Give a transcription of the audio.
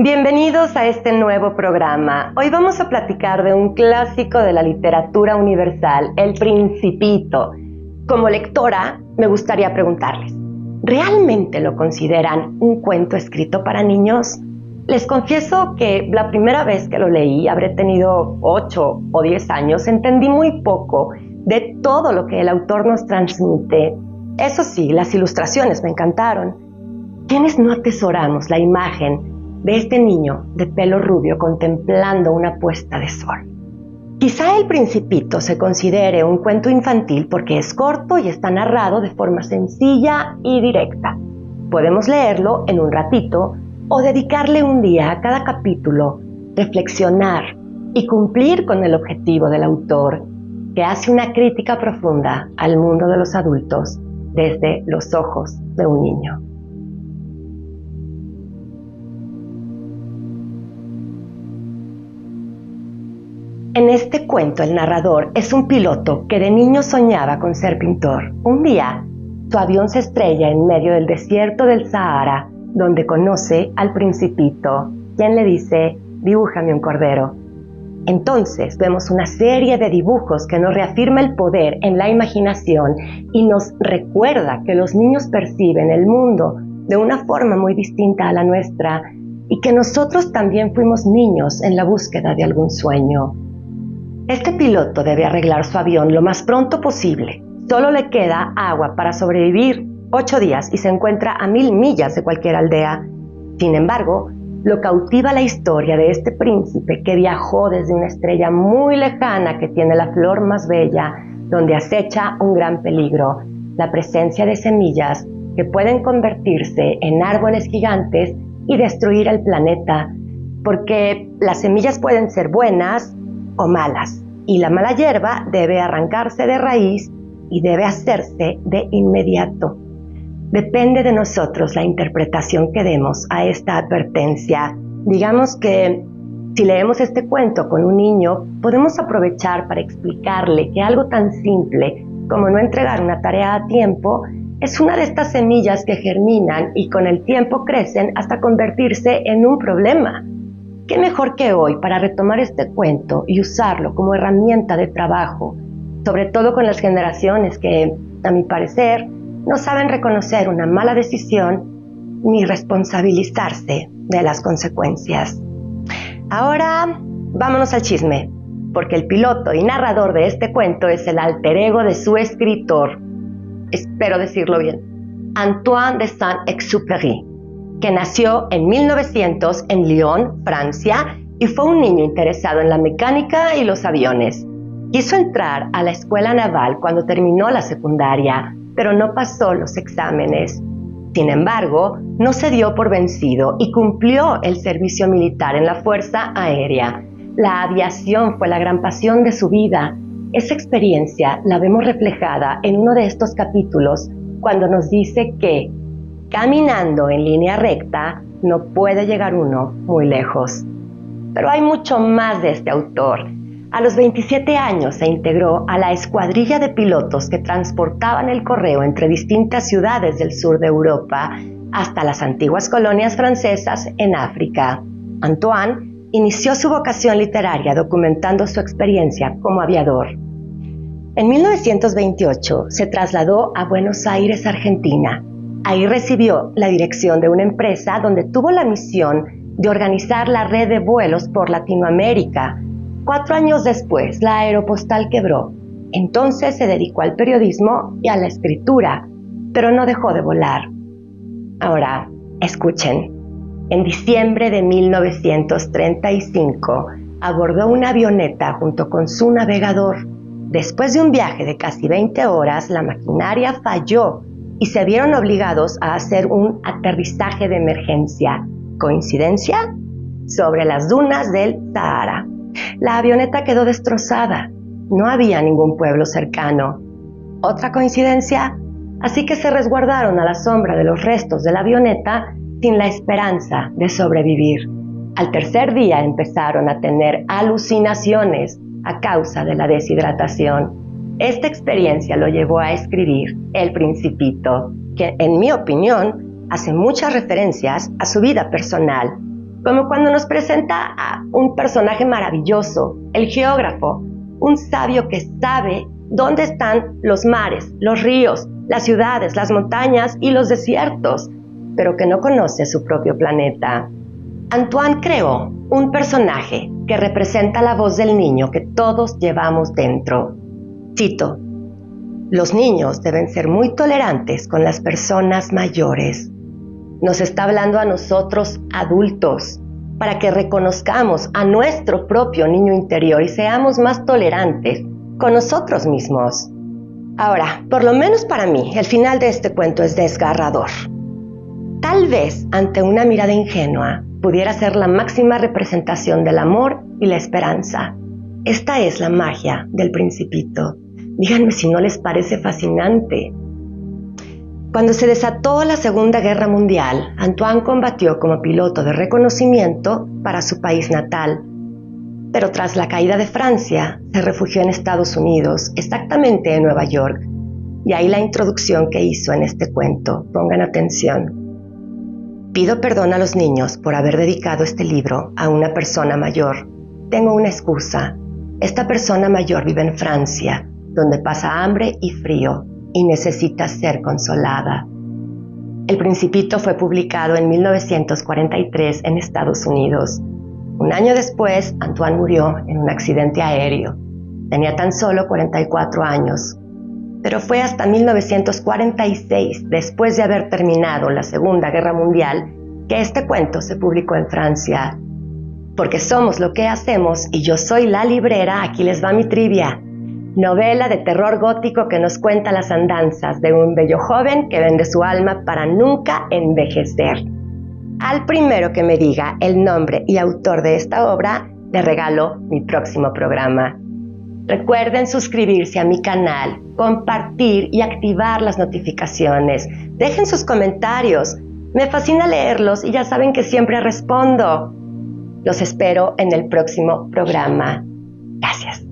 Bienvenidos a este nuevo programa. Hoy vamos a platicar de un clásico de la literatura universal, El Principito. Como lectora, me gustaría preguntarles, ¿realmente lo consideran un cuento escrito para niños? Les confieso que la primera vez que lo leí, habré tenido 8 o 10 años, entendí muy poco de todo lo que el autor nos transmite. Eso sí, las ilustraciones me encantaron. ¿Quiénes no atesoramos la imagen de este niño de pelo rubio contemplando una puesta de sol? Quizá El Principito se considere un cuento infantil porque es corto y está narrado de forma sencilla y directa. Podemos leerlo en un ratito o dedicarle un día a cada capítulo, reflexionar y cumplir con el objetivo del autor, que hace una crítica profunda al mundo de los adultos desde los ojos de un niño. En este cuento, el narrador es un piloto que de niño soñaba con ser pintor. Un día, su avión se estrella en medio del desierto del Sahara, donde conoce al Principito, quien le dice: «Dibújame un cordero». Entonces vemos una serie de dibujos que nos reafirma el poder en la imaginación y nos recuerda que los niños perciben el mundo de una forma muy distinta a la nuestra y que nosotros también fuimos niños en la búsqueda de algún sueño. Este piloto debe arreglar su avión lo más pronto posible. Solo le queda agua para sobrevivir 8 días y se encuentra a 1000 millas de cualquier aldea. Sin embargo, lo cautiva la historia de este príncipe que viajó desde una estrella muy lejana que tiene la flor más bella, donde acecha un gran peligro, la presencia de semillas que pueden convertirse en árboles gigantes y destruir el planeta, porque las semillas pueden ser buenas o malas, y la mala hierba debe arrancarse de raíz y debe hacerse de inmediato. Depende de nosotros la interpretación que demos a esta advertencia. Digamos que si leemos este cuento con un niño, podemos aprovechar para explicarle que algo tan simple como no entregar una tarea a tiempo es una de estas semillas que germinan y con el tiempo crecen hasta convertirse en un problema. ¿Qué mejor que hoy para retomar este cuento y usarlo como herramienta de trabajo, sobre todo con las generaciones que, a mi parecer, no saben reconocer una mala decisión ni responsabilizarse de las consecuencias? Ahora, vámonos al chisme, porque el piloto y narrador de este cuento es el alter ego de su escritor, espero decirlo bien, Antoine de Saint-Exupéry, que nació en 1900 en Lyon, Francia, y fue un niño interesado en la mecánica y los aviones. Quiso entrar a la escuela naval cuando terminó la secundaria, pero no pasó los exámenes. Sin embargo, no se dio por vencido y cumplió el servicio militar en la Fuerza Aérea. La aviación fue la gran pasión de su vida. Esa experiencia la vemos reflejada en uno de estos capítulos cuando nos dice que caminando en línea recta no puede llegar uno muy lejos. Pero hay mucho más de este autor. A los 27 años se integró a la escuadrilla de pilotos que transportaban el correo entre distintas ciudades del sur de Europa hasta las antiguas colonias francesas en África. Antoine inició su vocación literaria documentando su experiencia como aviador. En 1928 se trasladó a Buenos Aires, Argentina. Ahí recibió la dirección de una empresa donde tuvo la misión de organizar la red de vuelos por Latinoamérica. 4 años después, la Aeropostal quebró. Entonces se dedicó al periodismo y a la escritura, pero no dejó de volar. Ahora, escuchen. En diciembre de 1935, abordó una avioneta junto con su navegador. Después de un viaje de casi 20 horas, la maquinaria falló y se vieron obligados a hacer un aterrizaje de emergencia. ¿Coincidencia? Sobre las dunas del Sahara. La avioneta quedó destrozada. No había ningún pueblo cercano. ¿Otra coincidencia? Así que se resguardaron a la sombra de los restos de la avioneta sin la esperanza de sobrevivir. Al tercer día empezaron a tener alucinaciones a causa de la deshidratación. Esta experiencia lo llevó a escribir El Principito, que en mi opinión hace muchas referencias a su vida personal. como cuando nos presenta a un personaje maravilloso, el geógrafo, un sabio que sabe dónde están los mares, los ríos, las ciudades, las montañas y los desiertos, pero que no conoce su propio planeta. Antoine creó un personaje que representa la voz del niño que todos llevamos dentro. Cito: los niños deben ser muy tolerantes con las personas mayores. Nos está hablando a nosotros adultos para que reconozcamos a nuestro propio niño interior y seamos más tolerantes con nosotros mismos. Ahora, por lo menos para mí, el final de este cuento es desgarrador. Tal vez, ante una mirada ingenua, pudiera ser la máxima representación del amor y la esperanza. Esta es la magia del Principito. Díganme si no les parece fascinante. Cuando se desató la Segunda Guerra Mundial, Antoine combatió como piloto de reconocimiento para su país natal. Pero tras la caída de Francia, se refugió en Estados Unidos, exactamente en Nueva York. Y ahí la introducción que hizo en este cuento. Pongan atención. Pido perdón a los niños por haber dedicado este libro a una persona mayor. Tengo una excusa. Esta persona mayor vive en Francia, donde pasa hambre y frío, y necesita ser consolada. El Principito fue publicado en 1943 en Estados Unidos. Un año después, Antoine murió en un accidente aéreo. Tenía tan solo 44 años. Pero fue hasta 1946, después de haber terminado la Segunda Guerra Mundial, que este cuento se publicó en Francia. Porque somos lo que hacemos y yo soy la librera, aquí les va mi trivia. Novela de terror gótico que nos cuenta las andanzas de un bello joven que vende su alma para nunca envejecer. Al primero que me diga el nombre y autor de esta obra, le regalo mi próximo programa. Recuerden suscribirse a mi canal, compartir y activar las notificaciones. Dejen sus comentarios. Me fascina leerlos y ya saben que siempre respondo. Los espero en el próximo programa. Gracias.